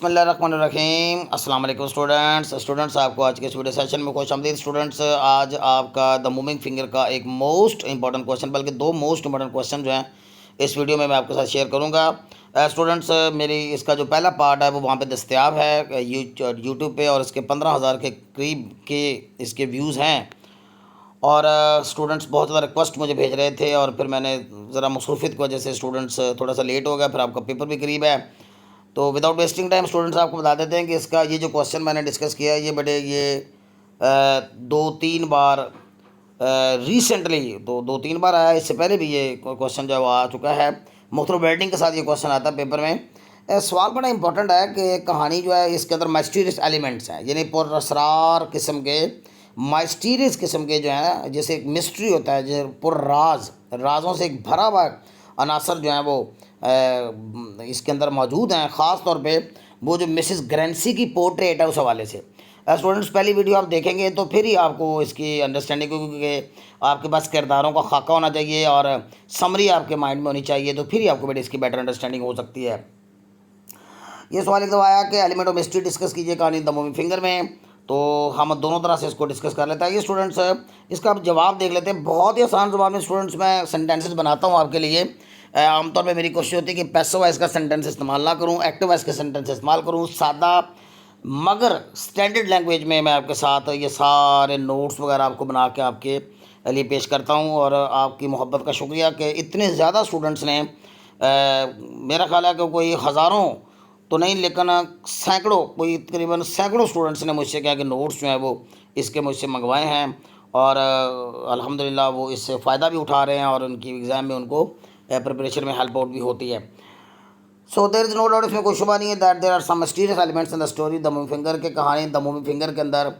बिस्मिल्लाहिर्रहमानिर्रहीम अस्सलाम वालेकुम स्टूडेंट्स आपको आज के इस वीडियो सेशन में खुशामदीद। स्टूडेंट्स, आज आपका द मूविंग फिंगर का एक मोस्ट इंपॉर्टेंट क्वेश्चन, बल्कि दो मोस्ट इंपॉर्टेंट क्वेश्चन जो हैं इस वीडियो में मैं आपके साथ शेयर करूंगा। स्टूडेंट्स, मेरी इसका जो पहला पार्ट है वो वहाँ पे दस्तयाब है यूट्यूब पे, और इसके 15,000 के करीब के इसके व्यूज़ हैं। और स्टूडेंट्स बहुत ज़्यादा रिक्वेस्ट मुझे भेज रहे थे, और फिर मैंने ज़रा मसरूफियत की वजह से स्टूडेंट्स थोड़ा सा लेट हो गया, फिर आपका पेपर भी करीब है। तो विदाउट वेस्टिंग टाइम स्टूडेंट्स आपको बता देते हैं कि इसका ये जो क्वेश्चन मैंने डिस्कस किया है ये दो तीन बार रिसेंटली तो दो तीन बार आया। इससे पहले भी ये क्वेश्चन जो है वो आ चुका है। मुख्तलिफ वेल्डिंग के साथ ये क्वेश्चन आता है पेपर में। सवाल बड़ा इंपॉर्टेंट है कि कहानी जो है इसके अंदर माइस्टीरियस एलिमेंट्स हैं, यानी पुरअसरार किस्म के, माइस्टीरियस किस्म के जो है, जैसे एक मिस्ट्री होता है, जो राज़ों से एक भरा हुआ अनासर जो है वो इसके अंदर मौजूद हैं। ख़ास तौर पे वो जो मिसिस ग्रेंसी की पोर्ट्रेट है उस हवाले से। स्टूडेंट्स, पहली वीडियो आप देखेंगे तो फिर ही आपको इसकी अंडरस्टैंडिंग होगी, क्योंकि आपके पास किरदारों का खाका होना चाहिए और समरी आपके माइंड में होनी चाहिए, तो फिर ही आपको बेटे इसकी बेटर अंडरस्टैंडिंग हो सकती है। ये सवाल एक दफ़ा आया कि एलिमेंट ऑफ मिस्ट्री डिस्कस कीजिए कहानी द मूविंग फिंगर में, तो हम दोनों तरह से इसको डिस्कस कर लेते हैं। ये स्टूडेंट्स, इसका आप जवाब देख लेते हैं। बहुत ही आसान जवाब में स्टूडेंट्स मैं सेंटेंसेस बनाता हूँ आपके लिए। आमतौर पे मेरी कोशिश होती है कि पैसिव वॉइस का सेंटेंस इस्तेमाल ना करूँ, एक्टिव वॉइस का सेंटेंस इस्तेमाल करूँ, सादा मगर स्टैंडर्ड लैंग्वेज में मैं आपके साथ ये सारे नोट्स वगैरह आपको बना के आपके लिए पेश करता हूँ। और आपकी मोहब्बत का शुक्रिया कि इतने ज़्यादा स्टूडेंट्स ने मेरा ख्याल है कि कोई हज़ारों तो नहीं, लेकिन सैकड़ों, कोई तकरीबन सैकड़ों स्टूडेंट्स ने मुझसे कहा कि नोट्स जो हैं वो इसके मुझसे मंगवाए हैं, और अल्हम्दुलिल्लाह वो इससे फ़ायदा भी उठा रहे हैं और उनकी एग्ज़ाम में उनको प्रिपरेशन में हेल्प आउट भी होती है। So there is no doubt, इसमें कोई शुबा नहीं है that there are some mysterious elements in the story the moving finger. के कहानी द मूविंग फिंगर के अंदर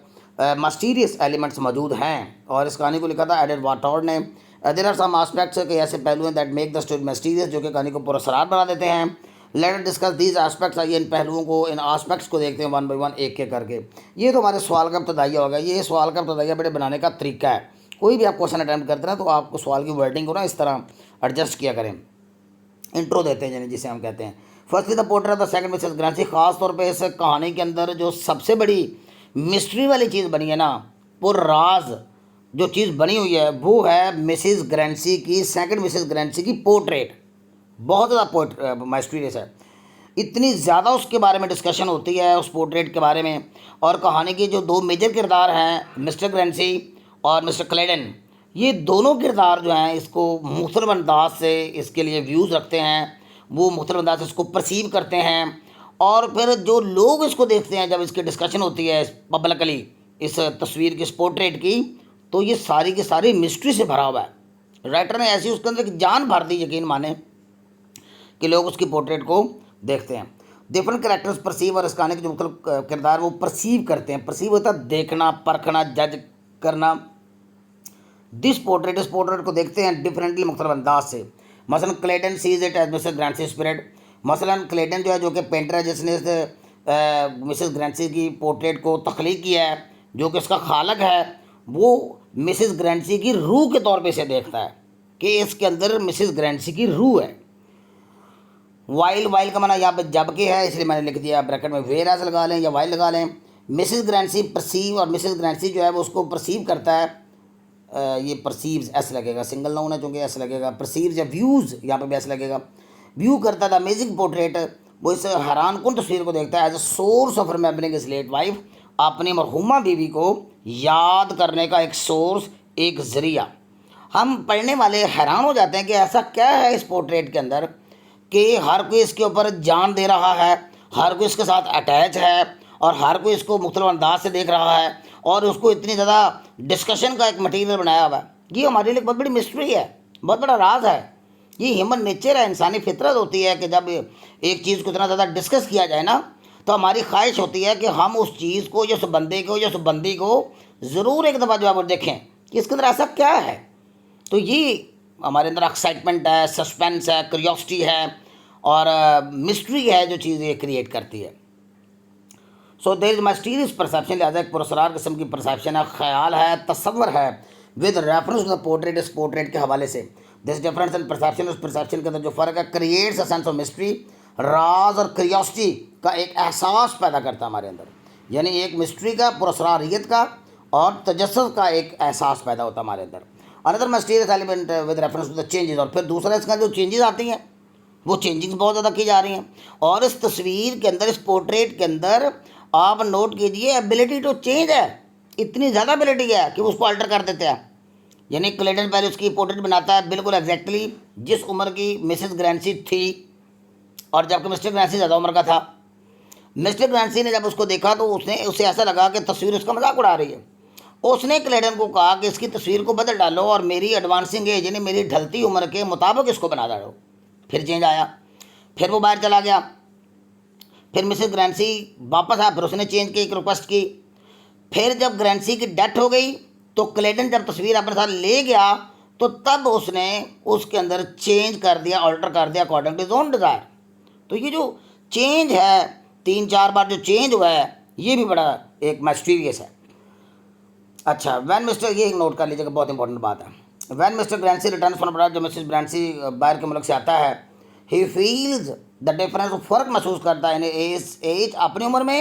मिस्टीरियस एलिमेंट्स मौजूद हैं, और इस कहानी को लिखा था एडवर्ड वाटोर्ड ने। देयर आर सम एस्पेक्ट्स के ऐसे पहलू हैं that make the story mysterious, जो कि कहानी को पुरअसरार बना देते हैं। Let us discuss these aspects. आइए इन पहलुओं को, इन एस्पेक्ट्स को देखते हैं वन बाई वन, एक एक करके। ये तो हमारे सवाल का इब्तदाइया होगा। ये सवाल का इब्तदाइया बेटे बनाने का तरीका है। कोई भी आप क्वेश्चन अटैम्प्ट करते हैं तो आपको सवाल की वर्डिंग को ना इस तरह एडजस्ट किया करें। इंट्रो देते हैं यानी जिसे हम कहते हैं। Firstly the portrait of the second Mrs Grancy. ख़ास तौर पे इस कहानी के अंदर जो सबसे बड़ी मिस्ट्री वाली चीज़ बनी है ना, पुरराज जो चीज़ बनी हुई है वो है मिसेस ग्रांसी की, सेकंड मिसेस ग्रांसी की पोर्ट्रेट। बहुत ज़्यादा मिस्टीरियस है, इतनी ज़्यादा उसके बारे में डिस्कशन होती है उस पोर्ट्रेट के बारे में। और कहानी के जो दो मेजर किरदार हैं, मिस्टर ग्रेंसी और मिस्टर क्लेडन, ये दोनों किरदार जो हैं इसको मुख्तलिफ अंदाज से इसके लिए व्यूज़ रखते हैं, वो मुख्तलिफ अंदाज से इसको परसीव करते हैं। और फिर जो लोग इसको देखते हैं, जब इसकी डिस्कशन होती है पब्लिकली इस तस्वीर की, इस पोर्ट्रेट की, तो ये सारी की सारी मिस्ट्री से भरा हुआ है। राइटर ने ऐसी उसके अंदर एक जान भर दी, यकीन माने, कि लोग उसकी पोर्ट्रेट को देखते हैं। डिफरेंट कैरेक्टर्स परसीव, और इस कहानी के जो मुख्तलिफ किरदार वो परसीव करते हैं। परसीव होता है देखना, परखना, जज करना। दिस पोर्ट्रेट, इस पोर्ट्रेट को देखते हैं डिफरेंटली, मुख्तलिफ अंदाज से। मसलन Claydon sees it as Mrs Grancy spirit. मसलन क्लेडन जो है, जो कि पेंटर है, जिसने मिसेस ग्रांसी की पोर्ट्रेट को तख्लीक किया है, जो कि इसका खालक है, वो मिसेस ग्रांसी की रूह के तौर पे इसे देखता है कि इसके अंदर मिसेस ग्रांसी की रूह है। वाइल का माना यहाँ पे जब के है, इसलिए मैंने लिख दिया ब्रैकेट में वेयर एज लगा लें या वाइल लगा लें। मिसेस ग्रांसी परसीव, और मिसेस ग्रांसी जो है वो उसको परसीव करता है। ये परसीव्स एस लगेगा, सिंगल नाउन है चूँकि एस लगेगा। परसीव्स या व्यूज़, यहाँ पे भी एस लगेगा। व्यू करता था अमेजिंग पोर्ट्रेट, वो इस हैरान कन तस्वीर को देखता है as a source of remembering his late wife, अपनी मरहुमा बीवी को याद करने का एक सोर्स, एक ज़रिया। हम पढ़ने वाले हैरान हो जाते हैं कि ऐसा क्या है इस पोर्ट्रेट के अंदर कि हर कोई इसके ऊपर जान दे रहा है, हर कोई इसके साथ अटैच है, और हर कोई इसको मुख्तलिफ अंदाज से देख रहा है, और उसको इतनी ज़्यादा डिस्कशन का एक मटीरियल बनाया हुआ है। ये हमारे लिए बहुत बड़ी मिस्ट्री है, बहुत बड़ा राज है। ये ह्यूमन नेचर है, इंसानी फितरत होती है कि जब एक चीज़ को इतना ज़्यादा डिस्कस किया जाए ना, तो हमारी ख्वाहिश होती है कि हम उस चीज़ को या उस बंदे को या उस बंदी को ज़रूर एक दफ़ा जो है वो देखें कि इसके अंदर ऐसा क्या है। तो ये हमारे अंदर एक्साइटमेंट है, सस्पेंस है, क्यूरियोसिटी है, और मिस्ट्री है जो चीज़ ये क्रिएट करती है। So there is mysterious perception, लिहाजा एक पुरस्कार किस्म की परसेप्शन है, ख्याल है, तस्वर है, with reference to the portrait, इस पोर्ट्रेट के हवाले से। दिस डिफरेंस इन परसेप्शन, उस परसेप्शन के अंदर जो फ़र्क है, creates a sense of mystery, राज और क्रियोसिटी का एक एहसास पैदा करता है हमारे अंदर, यानी एक मिस्ट्री का, पुरस्कारियत का और तजस्सुस का एक एहसास पैदा होता है हमारे अंदर। Another mysterious element with reference to the changes, और फिर दूसरा इसका जो चेंजेस आती हैं वो चेंजिंग्स बहुत ज़्यादा की जा रही हैं। और इस तस्वीर के अंदर, इस पोर्ट्रेट के अंदर आप नोट कीजिए एबिलिटी टू चेंज है, इतनी ज़्यादा एबिलिटी है कि उसको अल्टर कर देते हैं। यानी क्लेडन पहले उसकी पोर्ट्रेट बनाता है बिल्कुल एग्जैक्टली जिस उम्र की मिसेस ग्रैंसी थी, और जबकि मिस्टर ग्रैंसी ज़्यादा उम्र का था। मिस्टर ग्रैंसी ने जब उसको देखा तो उसे ऐसा लगा कि तस्वीर उसका मजाक उड़ा रही है। उसने क्लेडन को कहा कि इसकी तस्वीर को बदल डालो और मेरी एडवांसिंग एज यानी मेरी ढलती उम्र के मुताबिक इसको बना डालो। फिर चेंज आया, फिर वो बाहर चला गया, फिर मिसेस ग्रैंसी वापस आया, फिर उसने चेंज की, एक रिक्वेस्ट की। फिर जब ग्रैंसी की डेथ हो गई तो क्लेडन जब तस्वीर अपने साथ ले गया तो तब उसने उसके अंदर चेंज कर दिया, ऑल्टर कर दिया according to his own desire. तो ये जो चेंज है, 3-4 बार जो चेंज हुआ है, ये भी बड़ा एक मिस्टीरियस है। अच्छा, वैन मिस्टर, ये एक नोट कर लीजिएगा, बहुत इंपॉर्टेंट बात है। When Mr Grancy return from abroad, जब मिसेस ग्रैंसी बाहर के मुल्क से आता है, ही फील्स द डिफरेंस, फ़र्क महसूस करता है एज अपनी उम्र में,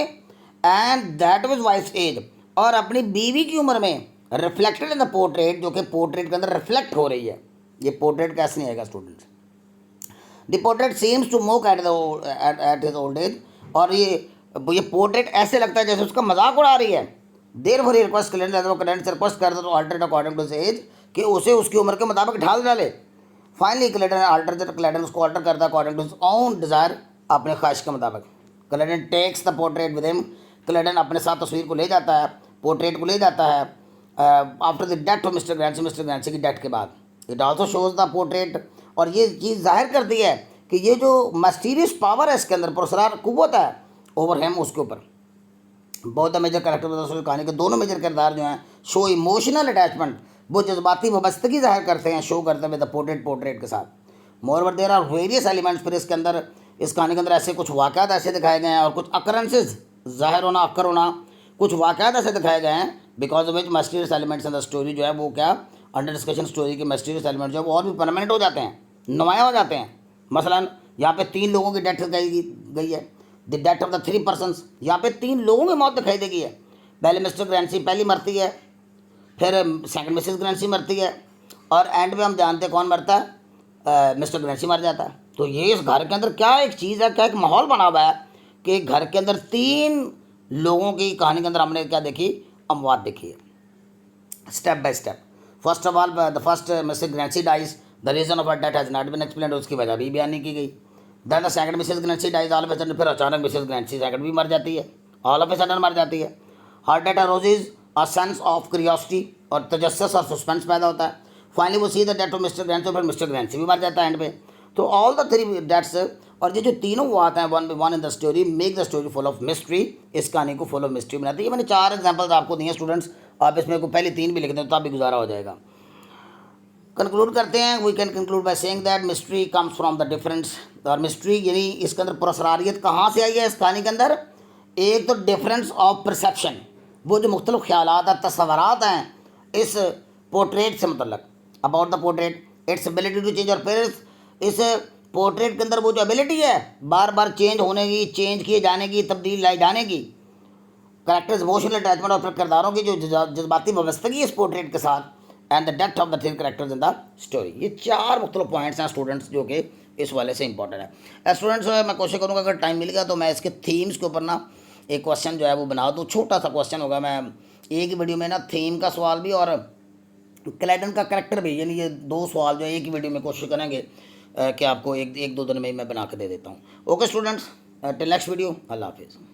and that was wife age, और अपनी बीवी की उम्र में, रिफ्लेक्टेड इन द पोर्ट्रेट, जो कि पोर्ट्रेट के अंदर रिफ्लेक्ट हो रही है। ये पोर्ट्रेट कैसे नहीं आएगा students? The portrait seems to mock at his old age, और ये पोर्ट्रेट ऐसे लगता है जैसे उसका मजाक उड़ा रही है। देर फॉर रिक्वेस्ट क्लेडेंस से रिक्वेस्ट कर दो तो ऑल्टर अकॉर्डिंग टू एज, कि उसे उसकी उम्र के मुताबिक ढाल डाले। फाइनली क्लेडन उसको ऑल्टर करता है according to his own desire, अपने ख्वाहिश के मुताबिक। Claydon takes the portrait with him, Claydon अपने साथ तस्वीर को ले जाता है, पोर्ट्रेट को ले जाता है after the death of Mr Grancy की डेथ के बाद। It also shows the portrait, और ये चीज़ जाहिर करती है कि ये जो मिस्टीरियस पावर है इसके अंदर, पुरस्कार कुव्वत है ओवर हिम, उसके ऊपर। बहुत द मेजर कैरेक्टर कहानी के दोनों मेजर किरदार जो हैं शो इमोशनल अटैचमेंट, वो जज्बाती वाबस्तगी जाहिर करते हैं, शो करते हैं द पोर्ट्रेट के साथ। Moreover there are various elements, फिर इसके अंदर, इस कहानी के अंदर ऐसे कुछ वाक़यात ऐसे दिखाए गए हैं, और कुछ अकरेंसेज, ज़ाहिर होना, अक्कर होना, कुछ वाक़यात ऐसे दिखाए गए हैं because of which mysterious elements in the story जो है वो क्या अंडर डिस्कशन, स्टोरी के मिस्टीरियस एलिमेंट जो है वो और भी परमानेंट हो जाते हैं, नुमाया हो जाते हैं। मसलन यहाँ पे 3 लोगों की डेथ गई है, the death of the 3 persons, यहाँ पे 3 लोगों की मौत दिखाई देगी है। पहले मिस्टर ग्रैंसी पहली मरती है, फिर सेकंड मिसेस ग्रैंसी मरती है, और एंड में हम जानते हैं कौन मरता है, मिस्टर ग्रैंसी मर जाता है। तो ये इस घर के अंदर क्या एक चीज़ है, क्या एक माहौल बना हुआ है कि घर के अंदर 3 लोगों की कहानी के अंदर हमने क्या देखी, अमवात देखी है, step by step. First of all the first Mrs Grancy dies, the reason of her death has not been explained, उसकी वजह भी बयान नहीं की गई। Then the second Mrs Grancy dies all of a sudden, फिर अचानक मिसेस ग्रैंसी सेकंड भी मर जाती है, ऑल ऑफ ए सडन मर जाती है। Her death arouses a sense of curiosity, और तजस्सुस और सस्पेंस पैदा होता है। फाइनली वो see the death of Mr Grancy, फिर मिस्टर ग्रैंसी भी मर जाता है एंड पे। तो ऑल द 3 डेथ्स, और ये जो तीनों वो आते हैं one by one in the story, make the story full of mystery, इस कहानी को फुल ऑफ मिस्ट्री बनाती है। ये मैंने 4 एग्जाम्पल्स आपको दिए स्टूडेंट्स, आप इसमें को पहले 3 भी लिख दें तो भी गुजारा हो जाएगा। कंक्लूड करते हैं, we can conclude by saying that mystery comes from the difference, और मिस्ट्री यानी इसके अंदर पुरस्कारियत कहाँ से आई है इस कहानी के अंदर? एक तो डिफरेंस ऑफ परसेप्शन, वो जो मुख्तलिफ ख्यालात हैं, तस्वरात हैं इस पोर्ट्रेट से मतलब, about the portrait, its ability to change, और फिर इस पोर्ट्रेट के अंदर वो जो एबिलिटी है बार बार चेंज होने की, चेंज किए जाने की, तब्दील लाई जाने की, करेक्टर्स इमोशनल अटैचमेंट, और फिर किरदारों की जो जज्बाती वाबस्तगी इस पोर्ट्रेट के साथ, and the depth of the 3 characters in the story. ये 4 मुख्तलिफ पॉइंट्स हैं स्टूडेंट्स जो कि इस वाले से इंपॉर्टेंट है। स्टूडेंट्स मैं कोशिश करूँगा अगर टाइम मिल गया तो मैं इसके थीम्स के ऊपर ना एक क्वेश्चन जो है वो बना दूँ, छोटा सा क्वेश्चन होगा। मैं एक ही वीडियो में ना थीम का सवाल भी और क्लेडन का करेक्टर भी, यानी ये 2 सवाल जो है एक ही वीडियो में कोशिश करेंगे कि आपको एक 2 दिन में मैं बना के दे देता हूँ। Okay students, till next video, अल्लाह हाफिज़।